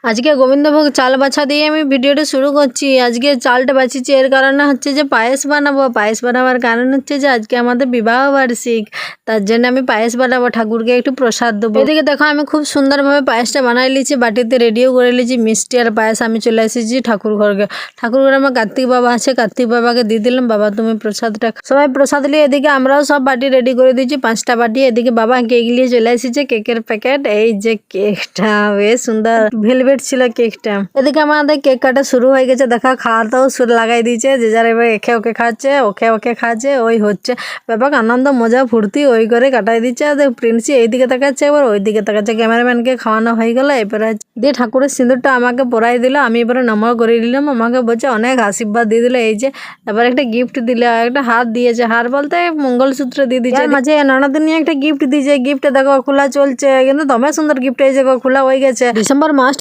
আজকে গোবিন্দভোগ চাল বাছা দিয়ে আমি ভিডিওটা শুরু করছি। আজকে চালটা বাছিছি এর কারণে হচ্ছে যে পায়েস বানাবো। পায়েস বানাবার কারণ হচ্ছে যে আজকে আমাদের বিবাহ বার্ষিক, তার জন্য আমি পায়েস বানাবো, ঠাকুরকে একটু প্রসাদ দেবো। এদিকে দেখো আমি খুব সুন্দরভাবে পায়েসটা বানাই লিছি, বাটিতে রেডিও করে লিছি মিষ্টি আর পায়েস। আমি চলে এসেছি ঠাকুর ঘরকে। ঠাকুর ঘরে আমার কার্তিক বাবা আছে, কার্তিক বাবাকে দিয়ে দিলাম, বাবা তুমি প্রসাদটা। সবাই প্রসাদ নিয়ে এদিকে আমরাও সব বাটি রেডি করে দিয়েছি, 5টা বাটি। এদিকে বাবা কেক নিয়ে চলে এসেছে, কেকের প্যাকেট। এই যে কেকটা বেশ সুন্দর ভেলভেট ছিল কেকটা। এদিকে আমাদের কেক কাটা শুরু হয়ে গেছে, দেখা খাওয়াটাও সুর লাগাই দিয়েছে, যে যার এবার একে ওকে খাচ্ছে, ওকে খাচ্ছে, ওই হচ্ছে ব্যাপার আনন্দ মজা ফুর্তি ওই করে কাটাই দিচ্ছে। আর প্রিন্সি এইদিকে তাকাচ্ছে, এবার ওই দিকে তাকাচ্ছে। ক্যামেরাম্যানকে খাওয়ানো হয়ে গেল, এবারে দিয়ে ঠাকুরের সিঁদুরটা আমাকে পরাই দিল। আমি এবারে নমর করে দিলাম, আমাকে বলছে অনেক আশীর্বাদ দিয়ে দিল। এই যে এবার একটা গিফট দিলে, একটা হার দিয়েছে, হার বলতে মঙ্গলসূত্র দিয়ে দিয়েছে। মাঝে ননদ নিয়ে একটা গিফট দিয়েছে, গিফটে দেখো খোলা চলছে, কিন্তু দমে সুন্দর গিফট হয়েছে, খোলা হয়ে গেছে। ডিসেম্বর মাস